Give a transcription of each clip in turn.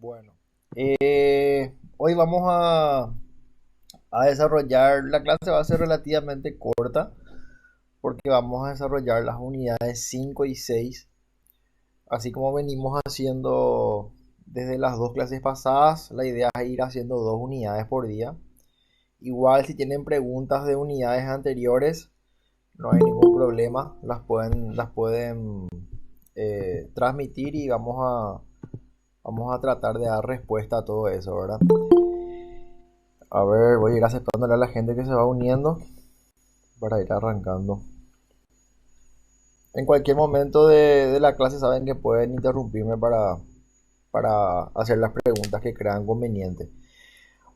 Bueno, hoy vamos a desarrollar, la clase va a ser relativamente corta porque vamos a desarrollar las unidades 5 y 6, así como venimos haciendo desde las dos clases pasadas. La idea es ir haciendo dos unidades por día. Igual si tienen preguntas de unidades anteriores, no hay ningún problema, las pueden transmitir y vamos a tratar de dar respuesta a todo eso, ¿verdad? A ver, voy a ir aceptándole a la gente que se va uniendo para ir arrancando. En cualquier momento de la clase saben que pueden interrumpirme para hacer las preguntas que crean conveniente.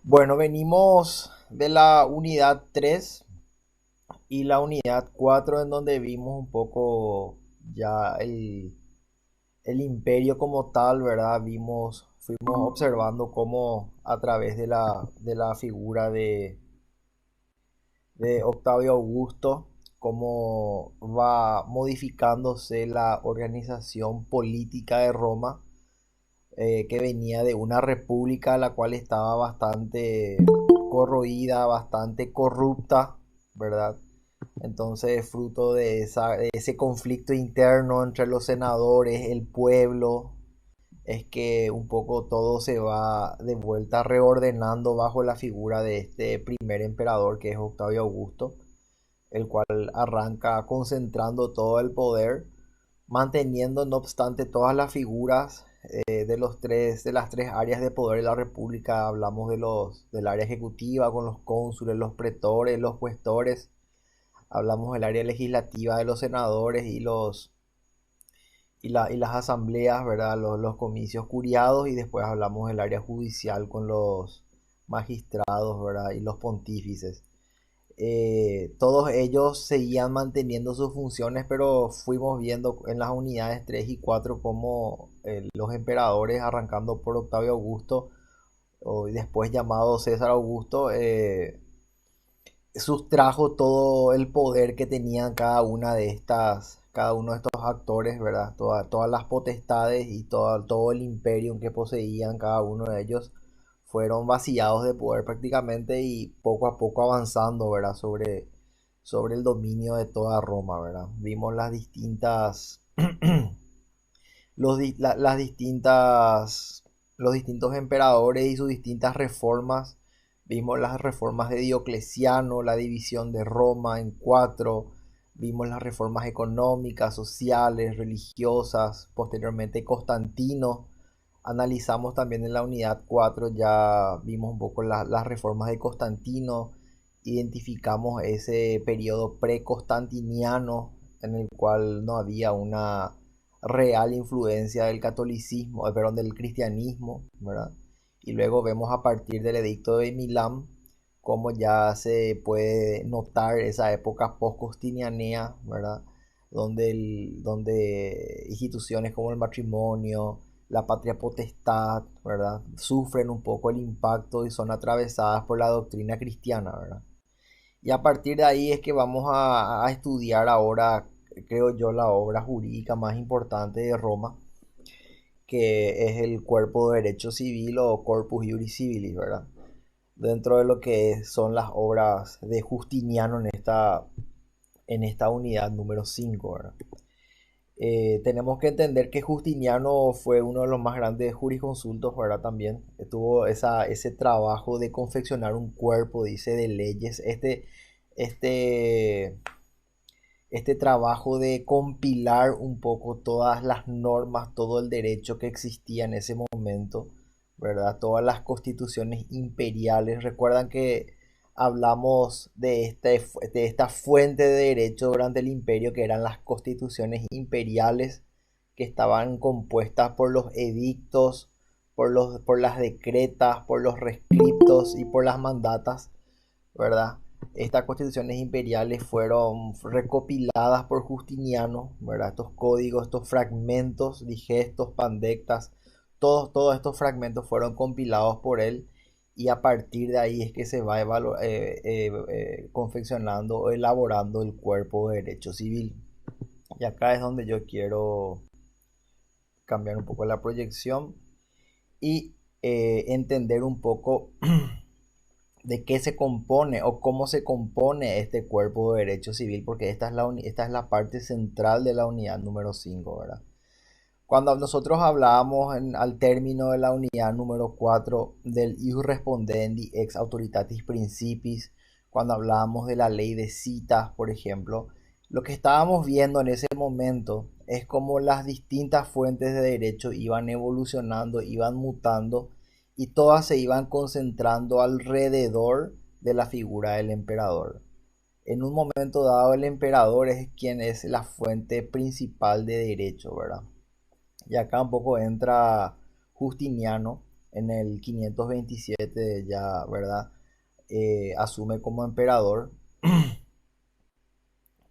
Bueno, venimos de la unidad 3 y la unidad 4 en donde vimos un poco ya el imperio como tal, ¿verdad? Fuimos observando cómo a través de la figura de Octavio Augusto, cómo va modificándose la organización política de Roma, que venía de una república la cual estaba bastante corroída, bastante corrupta, ¿verdad? Entonces, fruto de ese conflicto interno entre los senadores, el pueblo, es que un poco todo se va de vuelta reordenando bajo la figura de este primer emperador que es Octavio Augusto, el cual arranca concentrando todo el poder, manteniendo no obstante todas las figuras de las tres áreas de poder de la República. Hablamos del área ejecutiva con los cónsules, los pretores, los cuestores. Hablamos del área legislativa de los senadores y las asambleas, ¿verdad? Los comicios curiados, y después hablamos del área judicial con los magistrados, ¿verdad? Y los pontífices. Todos ellos seguían manteniendo sus funciones, pero fuimos viendo en las unidades 3 y 4 cómo los emperadores, arrancando por Octavio Augusto, y después llamado César Augusto, sustrajo todo el poder que tenían cada uno de estos actores, ¿verdad? Todas las potestades y todo el imperio que poseían cada uno de ellos fueron vaciados de poder prácticamente, y poco a poco avanzando, ¿verdad? Sobre el dominio de toda Roma, ¿verdad? Vimos las distintas, los distintos emperadores y sus distintas reformas. Vimos las reformas de Diocleciano, la división de Roma en cuatro. Vimos las reformas económicas, sociales, religiosas. Posteriormente Constantino. Analizamos también en la unidad 4, ya vimos un poco las reformas de Constantino. Identificamos ese periodo pre-constantiniano en el cual no había una real influencia del catolicismo, perdón, del cristianismo, ¿verdad? Y luego vemos a partir del edicto de Milán cómo ya se puede notar esa época post-justinianea, ¿verdad? Donde instituciones como el matrimonio, la patria potestad, ¿verdad? Sufren un poco el impacto y son atravesadas por la doctrina cristiana, ¿verdad? Y a partir de ahí es que vamos a estudiar ahora, creo yo, la obra jurídica más importante de Roma, que es el cuerpo de derecho civil o Corpus Juris Civilis, ¿verdad? Dentro de lo que son las obras de Justiniano en esta unidad número 5, ¿verdad? Tenemos que entender que Justiniano fue uno de los más grandes jurisconsultos, ¿verdad? También tuvo ese trabajo de confeccionar un cuerpo, dice, de leyes. Este, este trabajo de compilar un poco todas las normas, todo el derecho que existía en ese momento, ¿verdad? Todas las constituciones imperiales. Recuerdan que hablamos de esta fuente de derecho durante el imperio, que eran las constituciones imperiales, que estaban compuestas por los edictos, por las decretas, por los rescriptos y por las mandatas, ¿verdad? Estas constituciones imperiales fueron recopiladas por Justiniano, ¿verdad? Estos códigos, estos fragmentos, digestos, pandectas, todos estos fragmentos fueron compilados por él, y a partir de ahí es que se va confeccionando o elaborando el cuerpo de derecho civil. Y acá es donde yo quiero cambiar un poco la proyección. Y entender un poco de qué se compone o cómo se compone este cuerpo de derecho civil, porque esta es la parte central de la unidad número 5, ¿verdad? Cuando nosotros hablábamos al término de la unidad número 4 del ius respondendi ex autoritatis principis, cuando hablábamos de la ley de citas, por ejemplo, lo que estábamos viendo en ese momento es cómo las distintas fuentes de derecho iban evolucionando, iban mutando y todas se iban concentrando alrededor de la figura del emperador. En un momento dado, el emperador es quien es la fuente principal de derecho, ¿verdad? Y acá un poco entra Justiniano en el 527 ya, ¿verdad? Asume como emperador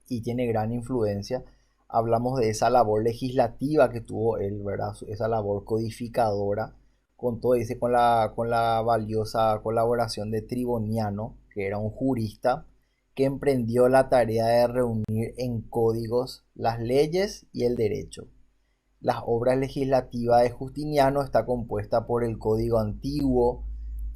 y tiene gran influencia. Hablamos de esa labor legislativa que tuvo él, ¿verdad? Esa labor codificadora, con todo, dice, con la valiosa colaboración de Triboniano, que era un jurista, que emprendió la tarea de reunir en códigos las leyes y el derecho. Las obras legislativas de Justiniano está compuesta por el Código Antiguo,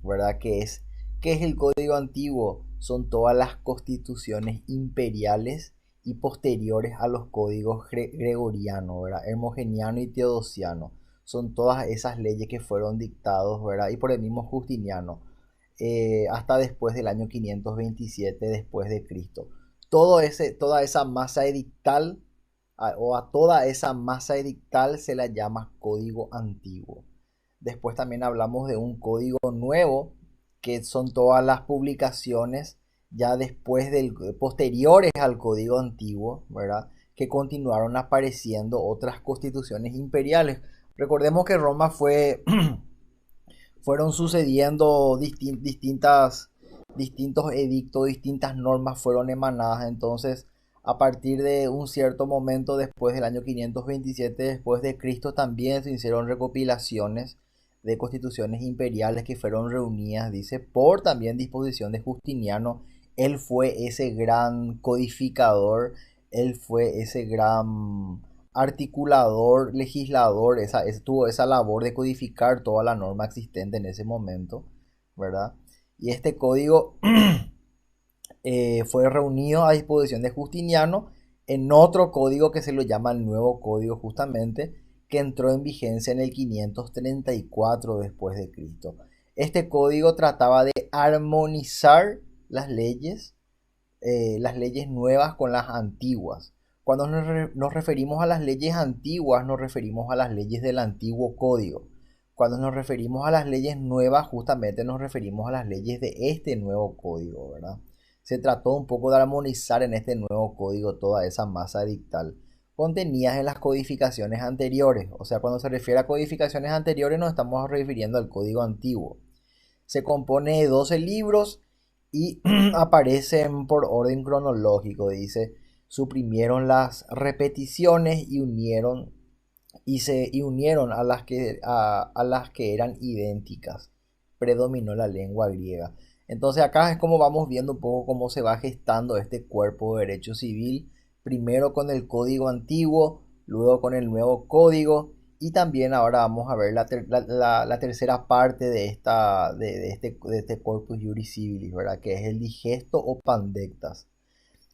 ¿verdad? ¿Qué es el Código Antiguo? Son todas las constituciones imperiales y posteriores a los códigos gregoriano, ¿verdad? Hermogeniano y teodosiano. Son todas esas leyes que fueron dictados, ¿verdad? Y por el mismo Justiniano, hasta después del año 527 después de Cristo. Toda esa masa edictal o a toda esa masa edictal se la llama código antiguo. Después también hablamos de un código nuevo, que son todas las publicaciones ya después posteriores al código antiguo, ¿verdad? Que continuaron apareciendo otras constituciones imperiales. Recordemos que Roma fueron sucediendo distintos edictos, distintas normas fueron emanadas. Entonces, a partir de un cierto momento después del año 527 después de Cristo, también se hicieron recopilaciones de constituciones imperiales que fueron reunidas, dice, por también disposición de Justiniano. Él fue ese gran codificador, él fue ese gran articulador, legislador, tuvo esa labor de codificar toda la norma existente en ese momento, ¿verdad? Y este código fue reunido a disposición de Justiniano en otro código que se lo llama el Nuevo Código, justamente, que entró en vigencia en el 534 después de Cristo. Este código trataba de armonizar las leyes nuevas con las antiguas. Cuando nos referimos a las leyes antiguas, nos referimos a las leyes del antiguo código. Cuando nos referimos a las leyes nuevas, justamente nos referimos a las leyes de este nuevo código, ¿verdad? Se trató un poco de armonizar en este nuevo código toda esa masa dictal contenidas en las codificaciones anteriores. O sea, cuando se refiere a codificaciones anteriores nos estamos refiriendo al código antiguo. Se compone de 12 libros y aparecen por orden cronológico. Dice, suprimieron las repeticiones y unieron a las que eran idénticas. Predominó la lengua griega. Entonces acá es como vamos viendo un poco cómo se va gestando este cuerpo de derecho civil, primero con el código antiguo, luego con el nuevo código, y también ahora vamos a ver la tercera parte de este corpus juris civilis, ¿verdad? Que es el digesto o pandectas.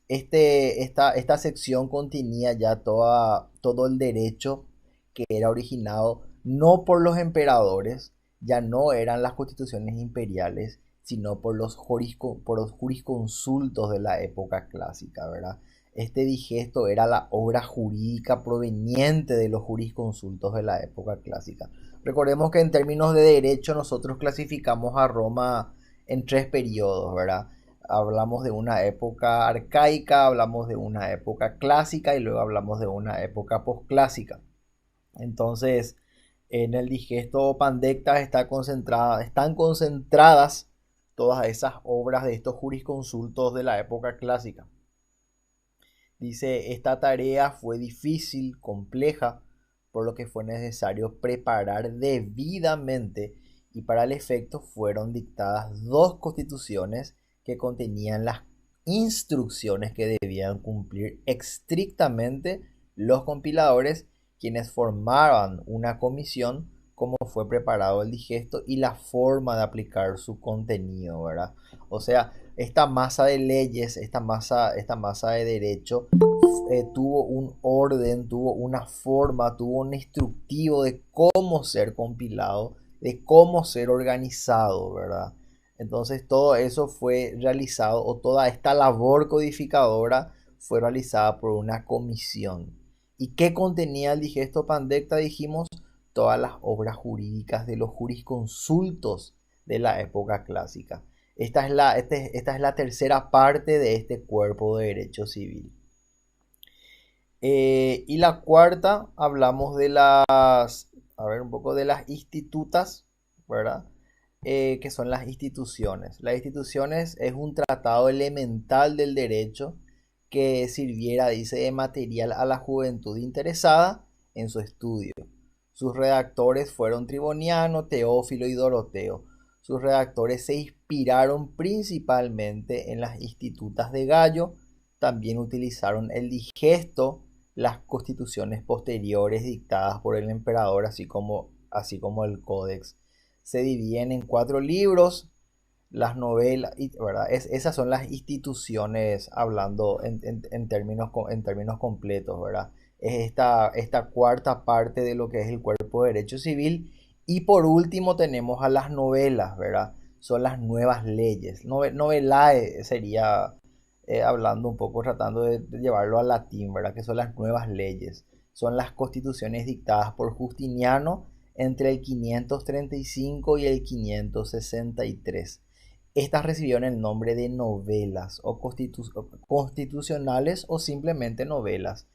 Esta sección contenía ya todo el derecho que era originado no por los emperadores, ya no eran las constituciones imperiales, sino por los jurisconsultos de la época clásica, ¿verdad? Este digesto era la obra jurídica proveniente de los jurisconsultos de la época clásica. Recordemos que en términos de derecho nosotros clasificamos a Roma en tres periodos, ¿verdad? Hablamos de una época arcaica, hablamos de una época clásica y luego hablamos de una época posclásica. Entonces, en el digesto pandecta están concentradas todas esas obras de estos jurisconsultos de la época clásica. Dice, esta tarea fue difícil, compleja, por lo que fue necesario preparar debidamente y para el efecto fueron dictadas dos constituciones que contenían las instrucciones que debían cumplir estrictamente los compiladores, quienes formaban una comisión cómo fue preparado el digesto y la forma de aplicar su contenido, ¿verdad? O sea, esta masa de leyes, esta masa de derecho, tuvo un orden, tuvo una forma, tuvo un instructivo de cómo ser compilado, de cómo ser organizado, ¿verdad? Entonces todo eso fue realizado, o toda esta labor codificadora fue realizada por una comisión. ¿Y qué contenía el digesto Pandecta? Dijimos todas las obras jurídicas de los jurisconsultos de la época clásica. Esta es la tercera parte de este cuerpo de derecho civil. Y la cuarta, hablamos de un poco de las institutas, ¿verdad? Que son las instituciones. Las instituciones es un tratado elemental del derecho que sirviera, dice, de material a la juventud interesada en su estudio. Sus redactores fueron Triboniano, Teófilo y Doroteo. Sus redactores se inspiraron principalmente en las institutas de Gallo. También utilizaron el digesto, las constituciones posteriores dictadas por el emperador, así como el códex. Se dividen en 4 libros, las novelas, ¿verdad? Esas son las instituciones, hablando en términos completos, ¿verdad? Es esta cuarta parte de lo que es el cuerpo de derecho civil. Y por último tenemos a las novelas, ¿verdad? Son las nuevas leyes. Novelae sería, hablando un poco, tratando de llevarlo al latín, ¿verdad? Que son las nuevas leyes. Son las constituciones dictadas por Justiniano entre el 535 y el 563. Estas recibieron el nombre de novelas o constitucionales o simplemente novelas.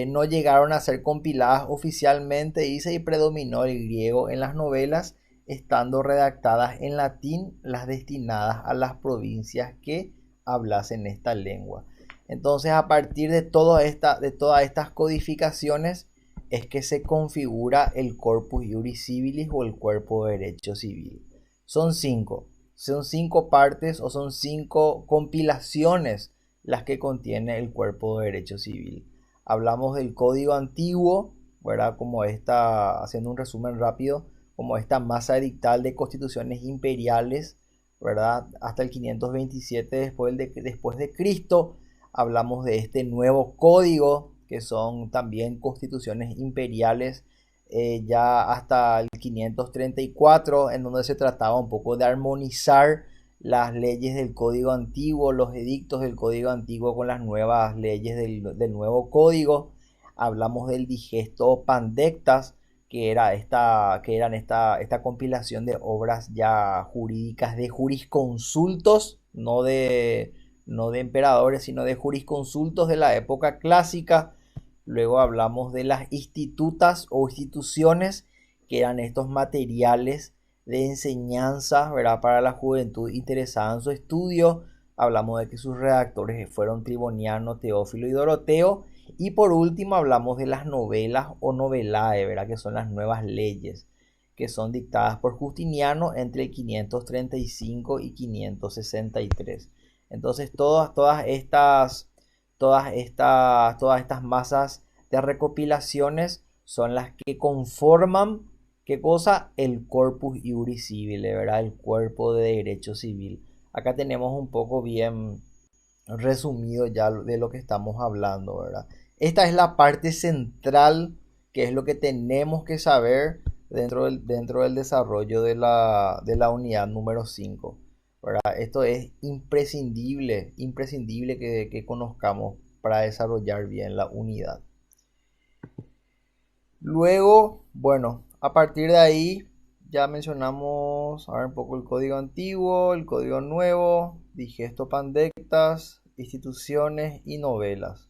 No llegaron a ser compiladas oficialmente, dice, y predominó el griego en las novelas, estando redactadas en latín las destinadas a las provincias que hablasen esta lengua. Entonces, a partir de todas estas codificaciones es que se configura el corpus iuris civilis o el cuerpo de derecho civil. Son cinco partes o son 5 compilaciones las que contiene el cuerpo de derecho civil. Hablamos del código antiguo, ¿verdad? Haciendo un resumen rápido, como esta masa edictal de constituciones imperiales, ¿verdad? Hasta el 527 después de Cristo. Hablamos de este nuevo código, que son también constituciones imperiales, ya hasta el 534, en donde se trataba un poco de armonizar las leyes del código antiguo, los edictos del código antiguo con las nuevas leyes del nuevo código. Hablamos del digesto Pandectas, que eran esta compilación de obras ya jurídicas de jurisconsultos, no de emperadores, sino de jurisconsultos de la época clásica. Luego hablamos de las institutas o instituciones, que eran estos materiales de enseñanza, ¿verdad?, para la juventud interesada en su estudio. Hablamos de que sus redactores fueron Triboniano, Teófilo y Doroteo. Y por último hablamos de las novelas o novelae, ¿verdad?, que son las nuevas leyes, que son dictadas por Justiniano entre el 535 y 563. Entonces todas estas masas de recopilaciones son las que conforman, ¿qué cosa? El corpus iuris civile, ¿verdad? El cuerpo de derecho civil. Acá tenemos un poco bien resumido ya de lo que estamos hablando, ¿verdad? Esta es la parte central, que es lo que tenemos que saber dentro del desarrollo de la unidad número 5, ¿verdad? Esto es imprescindible que conozcamos para desarrollar bien la unidad. Luego, bueno, a partir de ahí ya mencionamos, a ver, un poco el código antiguo, el código nuevo, digesto Pandectas, instituciones y novelas.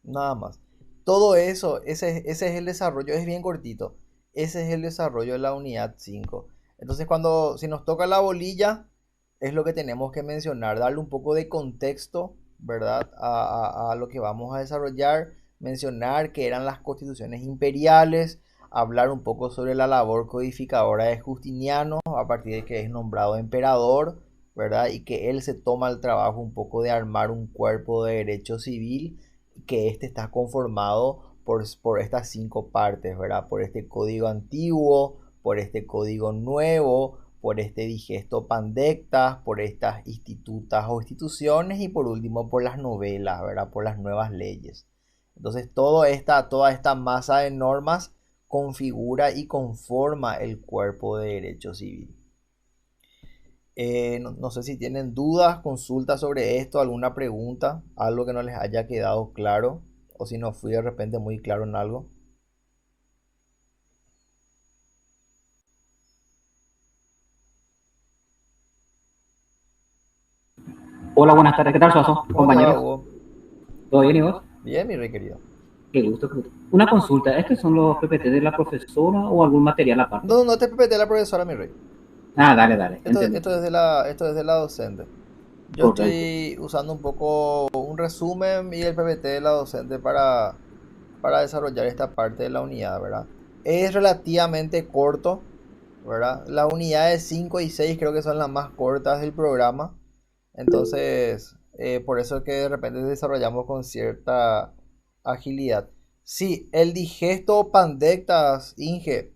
Nada más. Todo eso, ese es el desarrollo, es bien cortito. Ese es el desarrollo de la unidad 5. Entonces, si nos toca la bolilla, es lo que tenemos que mencionar, darle un poco de contexto, ¿verdad?, a lo que vamos a desarrollar, mencionar que eran las constituciones imperiales, hablar un poco sobre la labor codificadora de Justiniano, a partir de que es nombrado emperador, ¿verdad?, y que él se toma el trabajo un poco de armar un cuerpo de derecho civil, que este está conformado por estas cinco partes, ¿verdad? Por este código antiguo, por este código nuevo, por este digesto pandectas, por estas institutas o instituciones y por último por las novelas, ¿verdad? Por las nuevas leyes. Entonces toda esta masa de normas configura y conforma el cuerpo de derecho civil. No sé si tienen dudas, consultas sobre esto, alguna pregunta, algo que no les haya quedado claro, o si no fui de repente muy claro en algo. Hola, buenas tardes. ¿Qué tal, Suazo? ¿Cómo te va, Compañeros. Hugo? ¿Todo bien y vos? Bien, mi rey querido. Qué gusto, qué gusto. Una consulta. ¿Estos son los PPT de la profesora o algún material aparte? No, no te PPT la profesora, mi rey. Ah, dale, dale. Esto, Entendí. esto es de la docente. Yo Correcto. estoy usando un poco un resumen y el PPT de la docente para desarrollar esta parte de la unidad, ¿verdad? Es relativamente corto, ¿verdad? Las unidades 5 y 6 creo que son las más cortas del programa. Entonces, por eso es que de repente desarrollamos con cierta agilidad. Sí, el digesto pandectas, Inge,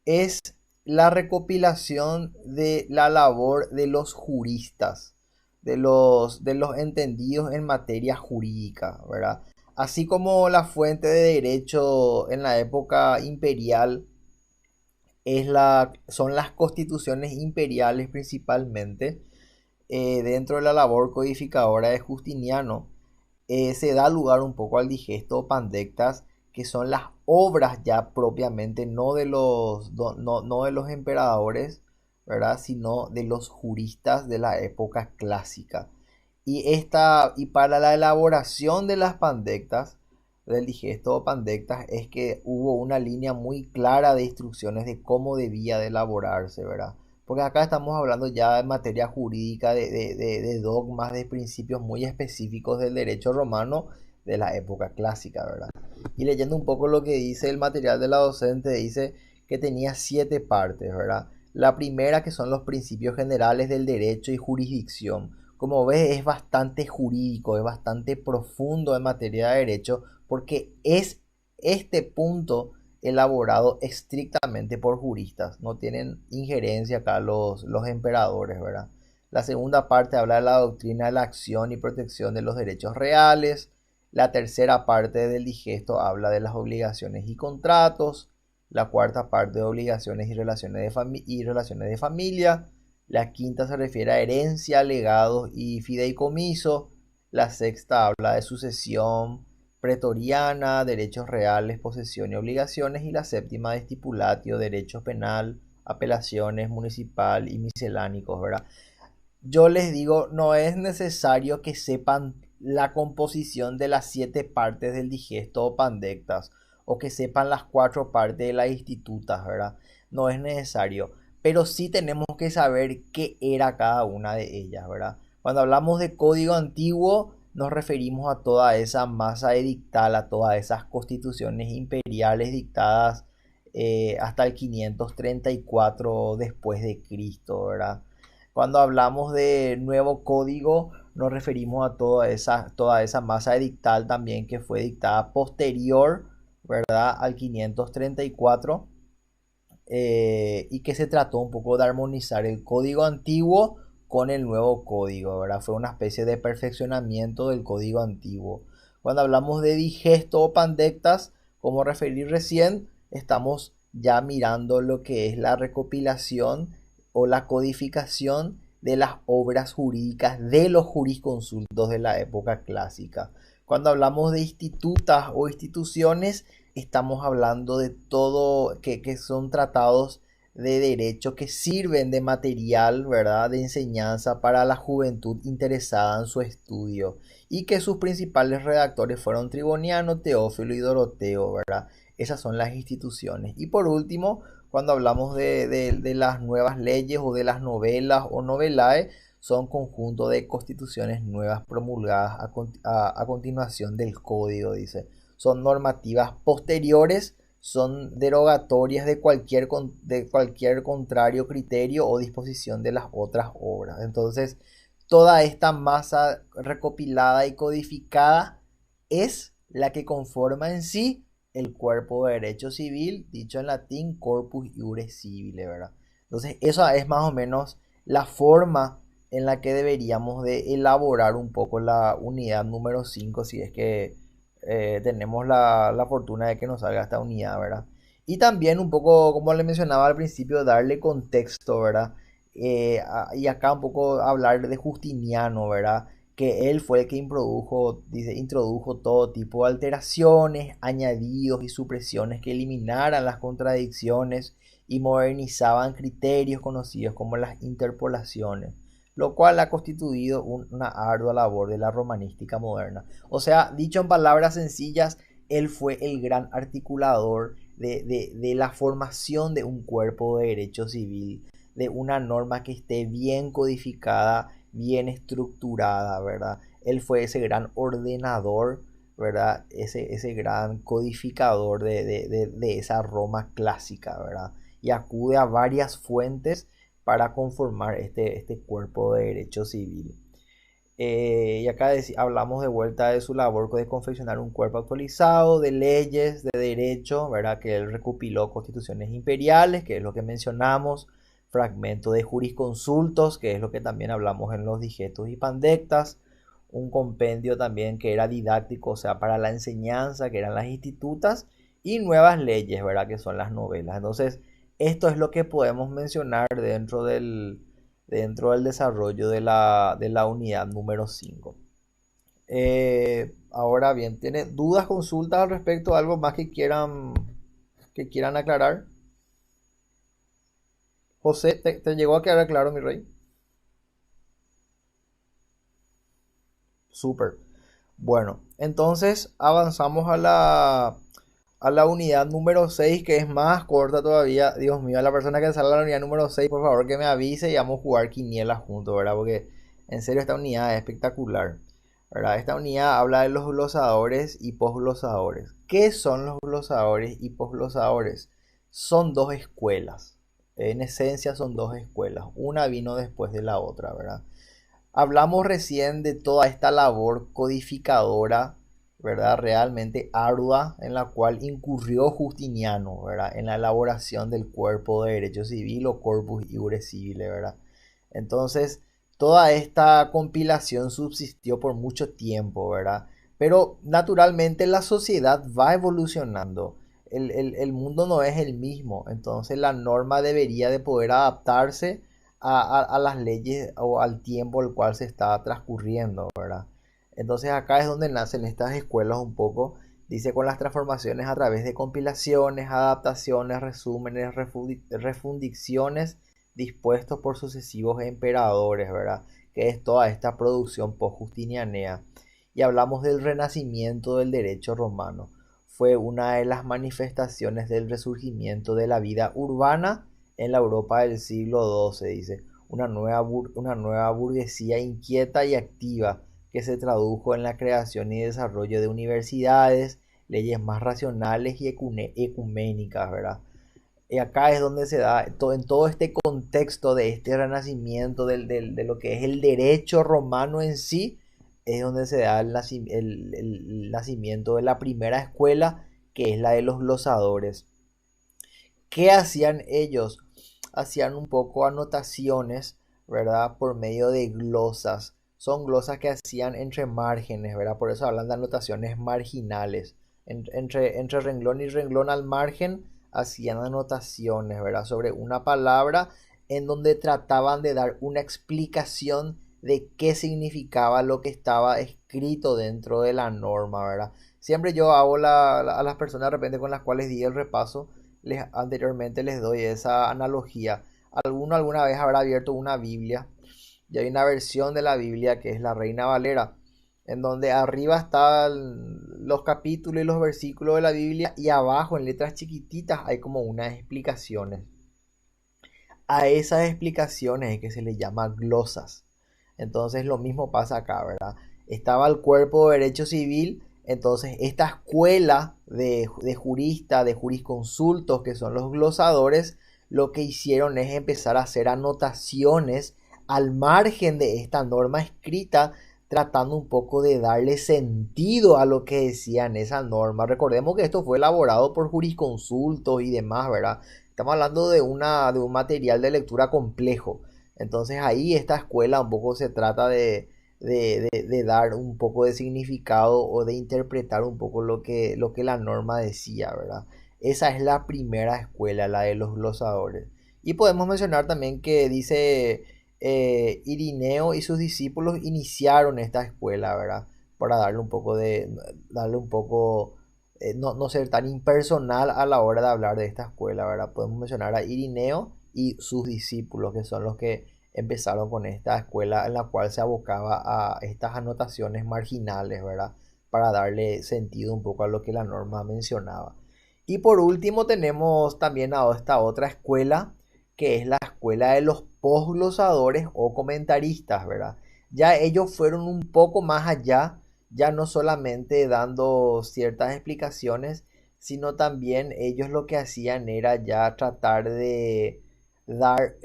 es la recopilación de la labor de los juristas, de los entendidos en materia jurídica, ¿verdad? Así como la fuente de derecho en la época imperial son las constituciones imperiales principalmente, dentro de la labor codificadora de Justiniano, se da lugar un poco al digesto pandectas, que son las obras ya propiamente, no de los emperadores, ¿verdad? Sino de los juristas de la época clásica. Y para la elaboración de las pandectas, del digesto pandectas, es que hubo una línea muy clara de instrucciones de cómo debía de elaborarse, ¿verdad? Porque acá estamos hablando ya de materia jurídica, de dogmas, de principios muy específicos del derecho romano de la época clásica, ¿verdad? Y leyendo un poco lo que dice el material de la docente, dice que tenía 7 partes, ¿verdad? La primera, que son los principios generales del derecho y jurisdicción. Como ves, es bastante jurídico, es bastante profundo en materia de derecho, porque es este punto elaborado estrictamente por juristas. No tienen injerencia acá los emperadores, ¿verdad? La segunda parte habla de la doctrina de la acción y protección de los derechos reales. La tercera parte del digesto habla de las obligaciones y contratos. La cuarta parte de obligaciones y relaciones de familia. La quinta se refiere a herencia, legados y fideicomiso. La sexta habla de sucesión pretoriana, derechos reales, posesión y obligaciones. Y la séptima de estipulatio, derecho penal, apelaciones, municipal y miscelánicos, ¿verdad? Yo les digo, no es necesario que sepan la composición de las 7 partes del digesto o pandectas, o que sepan las 4 partes de las institutas, ¿verdad? No es necesario, pero sí tenemos que saber qué era cada una de ellas, ¿verdad? Cuando hablamos de código antiguo, nos referimos a toda esa masa edictal, a todas esas constituciones imperiales dictadas hasta el 534 después de Cristo, ¿verdad? Cuando hablamos de nuevo código, nos referimos a toda esa masa edictal también que fue dictada posterior, ¿verdad? Al 534, y que se trató un poco de armonizar el código antiguo con el nuevo código, ¿verdad? Fue una especie de perfeccionamiento del código antiguo. Cuando hablamos de digesto o pandectas, como referí recién, estamos ya mirando lo que es la recopilación o la codificación de las obras jurídicas de los jurisconsultos de la época clásica. Cuando hablamos de institutas o instituciones, estamos hablando de todo que son tratados de derecho que sirven de material, ¿verdad? De enseñanza para la juventud interesada en su estudio, y que sus principales redactores fueron Triboniano, Teófilo y Doroteo, ¿verdad? Esas son las instituciones. Y por último, cuando hablamos de las nuevas leyes o de las novelas o novelae, son conjunto de constituciones nuevas promulgadas a continuación del código, dice. Son normativas posteriores, son derogatorias de cualquier contrario criterio o disposición de las otras obras. Entonces, toda esta masa recopilada y codificada es la que conforma en sí el cuerpo de derecho civil, dicho en latín corpus iure civile, ¿verdad? Entonces, esa es más o menos la forma en la que deberíamos de elaborar un poco la unidad número 5 si es que tenemos la fortuna de que nos salga esta unidad, ¿verdad? Y también un poco, como le mencionaba al principio, darle contexto, ¿verdad? Y acá un poco hablar de Justiniano, ¿verdad? Que él fue el que introdujo todo tipo de alteraciones, añadidos y supresiones que eliminaran las contradicciones y modernizaban criterios conocidos como las interpolaciones, lo cual ha constituido una ardua labor de la romanística moderna. O sea, dicho en palabras sencillas, él fue el gran articulador de la formación de un cuerpo de derecho civil, de una norma que esté bien codificada, bien estructurada, ¿verdad? Él fue ese gran ordenador, ¿verdad? Ese gran codificador de esa Roma clásica, ¿verdad? Y acude a varias fuentes para conformar este cuerpo de derecho civil. Y acá hablamos de vuelta de su labor de confeccionar un cuerpo actualizado de leyes, de derecho, ¿verdad? Que él recopiló constituciones imperiales, que es lo que mencionamos, fragmento de jurisconsultos, que es lo que también hablamos en los digestos y pandectas, un compendio también que era didáctico, o sea, para la enseñanza, que eran las institutas, y nuevas leyes, ¿verdad? Que son las novelas. Entonces, esto es lo que podemos mencionar dentro del desarrollo de la unidad número 5. Ahora bien, ¿tiene dudas, consultas al respecto? ¿Algo más que quieran aclarar? José, ¿te llegó a quedar claro, mi rey? Súper. Bueno, entonces avanzamos a la unidad número 6, que es más corta todavía. Dios mío, a la persona que salga a la unidad número 6, por favor que me avise y vamos a jugar quinielas juntos, ¿verdad? Porque en serio esta unidad es espectacular, ¿verdad? Esta unidad habla de los glosadores y posglosadores. ¿Qué son los glosadores y posglosadores? Son dos escuelas. En esencia son dos escuelas. Una vino después de la otra, ¿verdad? Hablamos recién de toda esta labor codificadora, ¿verdad? Realmente ardua en la cual incurrió Justiniano, ¿verdad? En la elaboración del cuerpo de derecho civil o corpus iure civile, ¿verdad? Entonces, toda esta compilación subsistió por mucho tiempo, ¿verdad? Pero naturalmente la sociedad va evolucionando. El mundo no es el mismo, entonces la norma debería de poder adaptarse a las leyes o al tiempo el cual se está transcurriendo, ¿verdad? Entonces acá es donde nacen estas escuelas un poco, dice, con las transformaciones a través de compilaciones, adaptaciones, resúmenes, refundicciones dispuestos por sucesivos emperadores, ¿verdad? Que es toda esta producción post-justinianea. Y hablamos del renacimiento del derecho romano. Fue una de las manifestaciones del resurgimiento de la vida urbana en la Europa del siglo XII, dice, una nueva burguesía inquieta y activa que se tradujo en la creación y desarrollo de universidades, leyes más racionales y ecuménicas, ¿verdad? Y acá es donde se da, en todo este contexto de este renacimiento de lo que es el derecho romano en sí, es donde se da el nacimiento de la primera escuela, que es la de los glosadores. ¿Qué hacían ellos? Hacían un poco anotaciones, ¿verdad? Por medio de glosas. Son glosas que hacían entre márgenes, ¿verdad? Por eso hablan de anotaciones marginales. Entre renglón y renglón al margen hacían anotaciones, ¿verdad? Sobre una palabra en donde trataban de dar una explicación de qué significaba lo que estaba escrito dentro de la norma, ¿verdad? Siempre yo hago a las personas de repente con las cuales di el repaso, anteriormente les doy esa analogía. Alguno alguna vez habrá abierto una Biblia y hay una versión de la Biblia que es la Reina Valera, en donde arriba están los capítulos y los versículos de la Biblia y abajo en letras chiquititas hay como unas explicaciones. A esas explicaciones es que se les llama glosas. Entonces lo mismo pasa acá, ¿verdad? Estaba el cuerpo de derecho civil, entonces esta escuela de juristas, de jurisconsultos, que son los glosadores, lo que hicieron es empezar a hacer anotaciones al margen de esta norma escrita tratando un poco de darle sentido a lo que decían esa norma. Recordemos que esto fue elaborado por jurisconsultos y demás, ¿verdad? Estamos hablando de un material de lectura complejo. Entonces ahí esta escuela un poco se trata de dar un poco de significado o de interpretar un poco lo que la norma decía, ¿verdad? Esa es la primera escuela, la de los glosadores. Y podemos mencionar también que dice Irineo y sus discípulos iniciaron esta escuela, ¿verdad? Para darle un poco, no ser tan impersonal a la hora de hablar de esta escuela, ¿verdad? Podemos mencionar a Irineo y sus discípulos, que son los que empezaron con esta escuela en la cual se abocaba a estas anotaciones marginales, ¿verdad? Para darle sentido un poco a lo que la norma mencionaba. Y por último tenemos también a esta otra escuela, que es la escuela de los posglosadores o comentaristas, ¿verdad? Ya ellos fueron un poco más allá, ya no solamente dando ciertas explicaciones, sino también ellos lo que hacían era ya tratar de dar,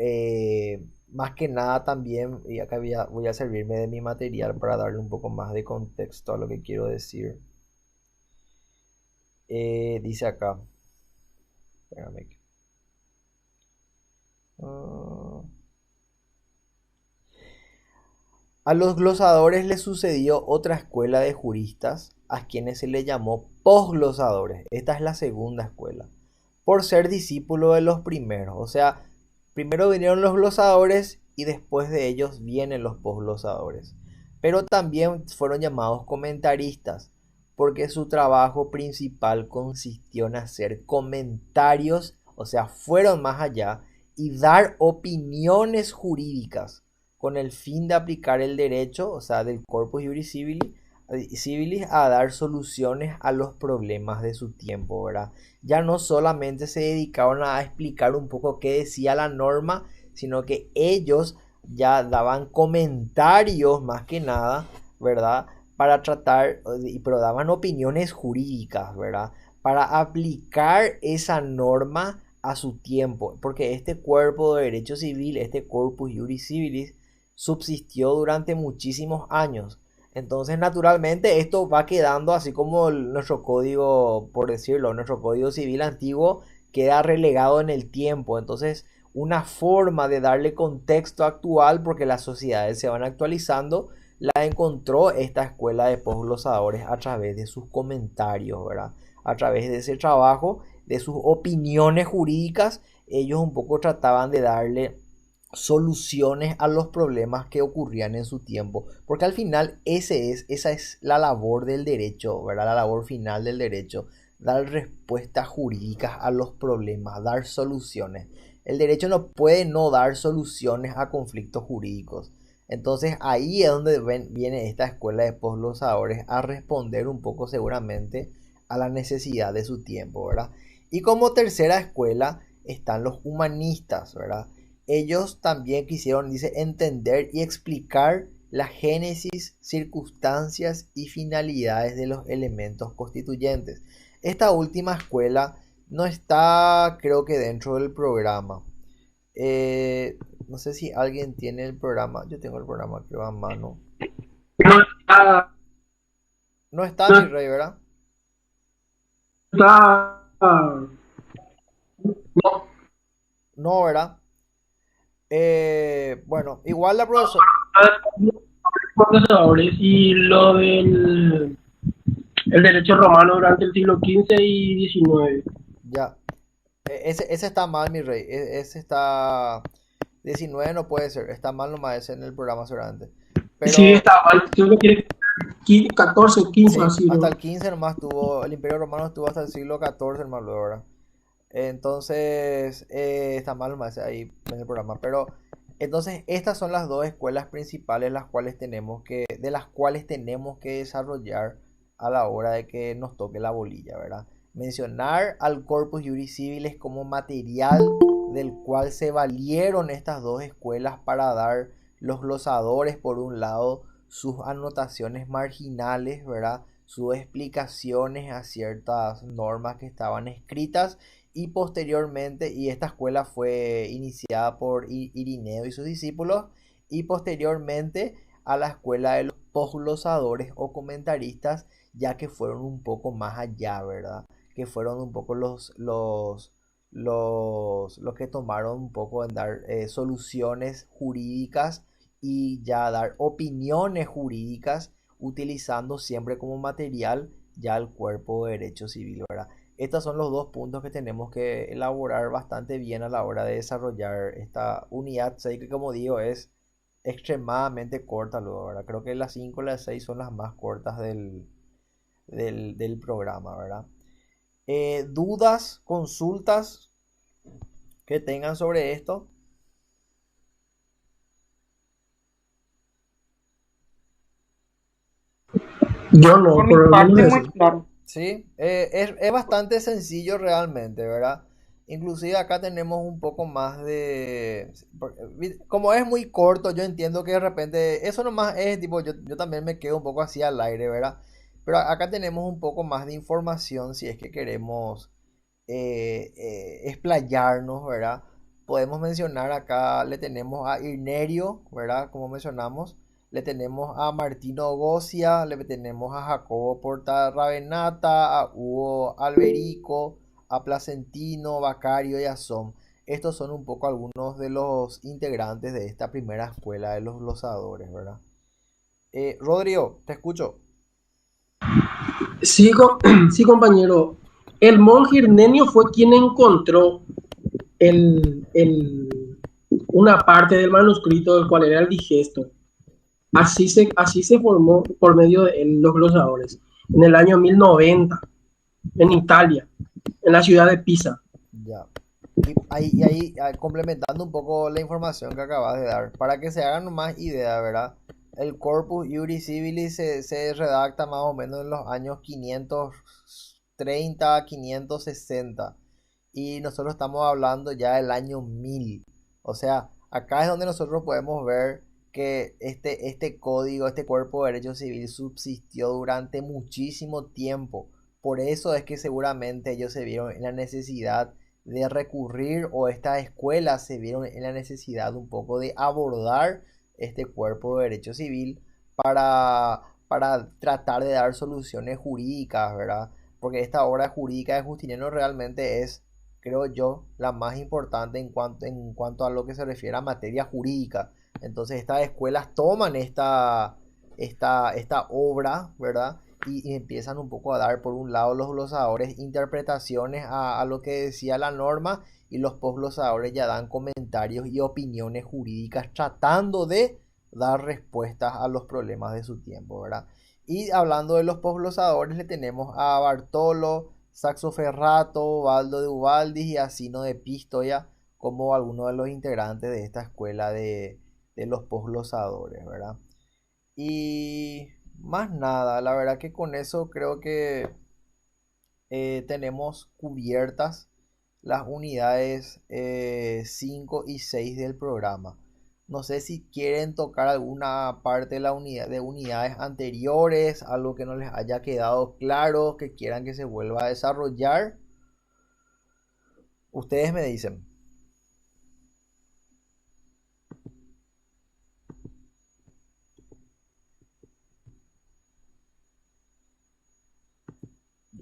más que nada también, y acá voy a servirme de mi material para darle un poco más de contexto a lo que quiero decir. Dice acá, espérame. Ah, a los glosadores les sucedió otra escuela de juristas, a quienes se les llamó posglosadores. Esta es la segunda escuela, por ser discípulo de los primeros. O sea, primero vinieron los glosadores y después de ellos vienen los posglosadores. Pero también fueron llamados comentaristas, porque su trabajo principal consistió en hacer comentarios, o sea, fueron más allá y dar opiniones jurídicas con el fin de aplicar el derecho, o sea, del corpus iuris civilis, a dar soluciones a los problemas de su tiempo, ¿verdad? Ya no solamente se dedicaban a explicar un poco qué decía la norma, sino que ellos ya daban comentarios más que nada, ¿verdad? Para tratar, pero daban opiniones jurídicas, ¿verdad? Para aplicar esa norma a su tiempo, porque este cuerpo de derecho civil, este corpus iuris civilis, subsistió durante muchísimos años. Entonces, naturalmente, esto va quedando así como nuestro código, por decirlo, nuestro código civil antiguo queda relegado en el tiempo. Entonces, una forma de darle contexto actual, porque las sociedades se van actualizando, la encontró esta escuela de posglosadores a través de sus comentarios, ¿verdad? A través de ese trabajo, de sus opiniones jurídicas, ellos un poco trataban de darle soluciones a los problemas que ocurrían en su tiempo, porque al final esa es la labor del derecho, ¿verdad? La labor final del derecho, dar respuestas jurídicas a los problemas, dar soluciones. El derecho no puede no dar soluciones a conflictos jurídicos. Entonces ahí es donde viene esta escuela de posglosadores a responder un poco seguramente a la necesidad de su tiempo, ¿verdad? Y como tercera escuela están los humanistas, ¿verdad? Ellos también quisieron, dice, entender y explicar la génesis, circunstancias y finalidades de los elementos constituyentes. Esta última escuela no está, creo que dentro del programa. No sé si alguien tiene el programa. Yo tengo el programa, creo, a mano. No está, No está, mi no rey, ¿verdad? está, no, No, ¿verdad? Bueno, igual la profesora. procesadores y lo del el derecho romano durante el siglo XV y XIX. Ya. Ese está mal, mi rey. Ese está. 19 no puede ser. Está mal nomás ese en el programa seguramente. Sí, Pero está mal, creo que tiene 14, 15 sí, así, hasta ¿no? el 15 nomás tuvo. El Imperio Romano estuvo hasta el siglo XIV nomás luego, ¿verdad? Entonces, está mal nomás ese ahí en el programa. Pero, entonces, estas son las dos escuelas principales de las cuales tenemos que desarrollar a la hora de que nos toque la bolilla, ¿verdad? Mencionar al Corpus Juris Civilis como material del cual se valieron estas dos escuelas para dar los glosadores, por un lado, sus anotaciones marginales, ¿verdad? Sus explicaciones a ciertas normas que estaban escritas y posteriormente, y esta escuela fue iniciada por Irineo y sus discípulos, y posteriormente a la escuela de los posglosadores o comentaristas, ya que fueron un poco más allá, ¿verdad? Que fueron un poco los que tomaron un poco en dar soluciones jurídicas y ya dar opiniones jurídicas utilizando siempre como material ya el cuerpo de derecho civil, ¿verdad? Estos son los dos puntos que tenemos que elaborar bastante bien a la hora de desarrollar esta unidad 6 que como digo es extremadamente corta luego, ¿verdad? Creo que las 5 y las 6 son las más cortas del programa, ¿verdad? ¿Dudas, consultas que tengan sobre esto? Yo no, Por mi por lo parte, menos muy eso. claro. Sí, es bastante sencillo realmente, ¿verdad? Inclusive acá tenemos un poco más de... Como es muy corto, yo entiendo que de repente eso nomás es tipo, yo también me quedo un poco así al aire, ¿verdad? Pero acá tenemos un poco más de información si es que queremos explayarnos, ¿verdad? Podemos mencionar acá, le tenemos a Irnerio, ¿verdad? Como mencionamos, le tenemos a Martino Gocia, le tenemos a Jacobo Porta Ravenata, a Hugo Alberico, a Placentino, Bacario y a Som. Estos son un poco algunos de los integrantes de esta primera escuela de los glosadores, ¿verdad? Rodrigo, te escucho. Sí, sí, compañero. El monje Irnenio fue quien encontró el, el- una parte del manuscrito del cual era el digesto. Así se formó por medio de los glosadores. En el año 1090, en Italia, en la ciudad de Pisa. Ya. Y ahí, complementando un poco la información que acabas de dar, para que se hagan más idea, ¿verdad? El Corpus Iuris Civilis se redacta más o menos en los años 530 a 560. Y nosotros estamos hablando ya del año 1000. O sea, acá es donde nosotros podemos ver que este código, este cuerpo de derecho civil subsistió durante muchísimo tiempo. Por eso es que seguramente ellos se vieron en la necesidad de recurrir o estas escuelas se vieron en la necesidad un poco de abordar este cuerpo de derecho civil para tratar de dar soluciones jurídicas, ¿verdad? Porque esta obra jurídica de Justiniano realmente es, creo yo, la más importante en cuanto a lo que se refiere a materia jurídica. Entonces estas escuelas toman esta obra, ¿verdad? Y empiezan un poco a dar, por un lado, los glosadores interpretaciones a lo que decía la norma y los posglosadores ya dan comentarios y opiniones jurídicas tratando de dar respuestas a los problemas de su tiempo, ¿verdad? Y hablando de los posglosadores, le tenemos a Bartolo, Saxo Ferrato, Baldo de Ubaldis y Asino de Pistoia como algunos de los integrantes de esta escuela de los posglosadores, ¿verdad? Y más nada, la verdad que con eso creo que tenemos cubiertas las unidades 5 y 6 del programa. No sé si quieren tocar alguna parte de la unidad de unidades anteriores, algo que no les haya quedado claro, que quieran que se vuelva a desarrollar. Ustedes me dicen.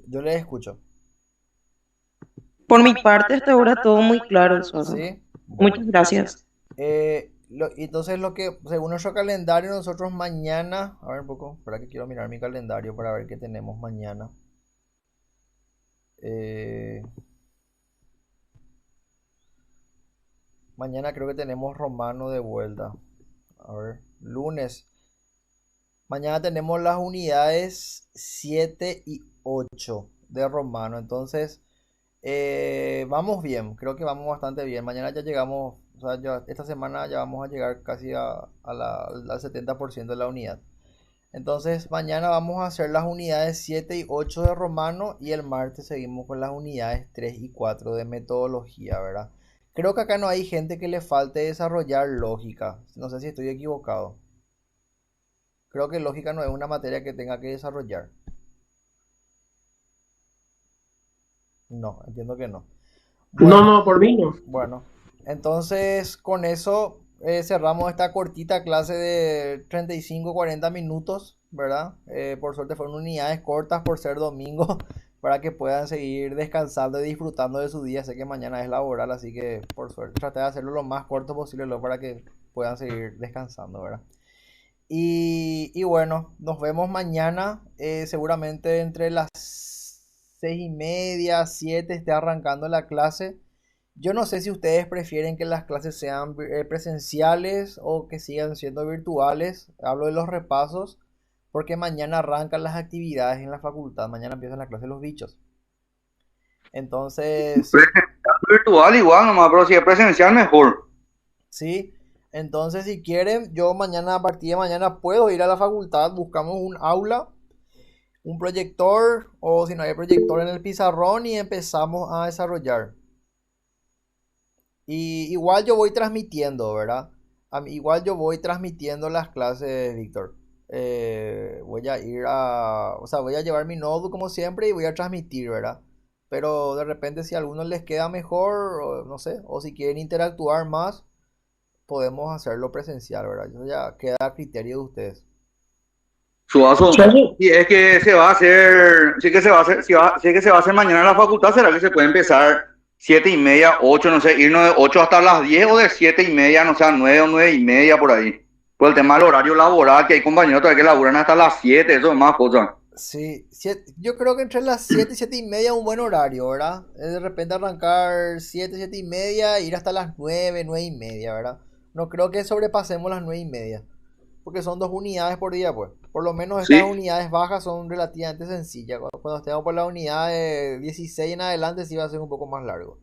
Yo les escucho. Por mi parte, hasta ahora todo muy claro, Sosa. ¿Sí? Bueno. Muchas gracias. Entonces lo que, según nuestro calendario, nosotros mañana, a ver un poco, espera que quiero mirar mi calendario para ver qué tenemos mañana. Eh, Mañana creo que tenemos Romano de vuelta. A ver, lunes. Mañana tenemos las unidades 7 y 8 de Romano. Entonces, vamos bien. Creo que vamos bastante bien. Mañana ya llegamos, o sea, esta semana ya vamos a llegar casi al 70% de la unidad. Entonces, mañana vamos a hacer las unidades 7 y 8 de Romano y el martes seguimos con las unidades 3 y 4 de metodología, ¿verdad? Creo que acá no hay gente que le falte desarrollar lógica. No sé si estoy equivocado. Creo que lógica no es una materia que tenga que desarrollar. No, entiendo que no. No, Bueno, no, por mí no. bueno. Entonces, con eso cerramos esta cortita clase de 35-40 minutos, ¿verdad? Por suerte fueron unidades cortas por ser domingo, para que puedan seguir descansando y disfrutando de su día. Sé que mañana es laboral, así que por suerte traté de hacerlo lo más corto posible luego para que puedan seguir descansando, ¿verdad? Y bueno, nos vemos mañana, seguramente entre las 6:30, 7 esté arrancando la clase. Yo no sé si ustedes prefieren que las clases sean presenciales o que sigan siendo virtuales. Hablo de los repasos, porque mañana arrancan las actividades en la facultad. Mañana empiezan la clase de los bichos. Entonces, Virtual igual nomás, pero si es presencial mejor. sí. Entonces, si quieren, yo mañana, a partir de mañana, puedo ir a la facultad. Buscamos un aula, un proyector, o si no hay proyector, en el pizarrón, y empezamos a desarrollar. Y igual yo voy transmitiendo, ¿verdad? Igual yo voy transmitiendo las clases, Víctor. Voy a ir o sea, voy a llevar mi notebook como siempre y voy a transmitir, ¿verdad? Pero de repente, si a algunos les queda mejor, o no sé, o si quieren interactuar más, podemos hacerlo presencial, ¿verdad? Eso ya queda a criterio de ustedes. Suazo, Chavo, y es que se va a hacer, sí que se va a hacer, si es que se va a hacer mañana en la facultad, será que se puede empezar 7:30, 8, no sé, irnos de 8 hasta las 10 o de 7:30, no sé, a 9 o 9:30 por ahí. Por el tema del horario laboral, que hay compañeros todavía que laburan hasta las 7, eso es más cosas. Sí, yo creo que entre las 7 y 7:30 es un buen horario, ¿verdad? Es de repente arrancar 7, 7:30, ir hasta las 9, 9:30, ¿verdad? No creo que sobrepasemos las 9:30, porque son 2 unidades por día, pues. Por lo menos estas Sí, unidades bajas son relativamente sencillas. Cuando estemos por la unidad de 16 en adelante, sí va a ser un poco más largo.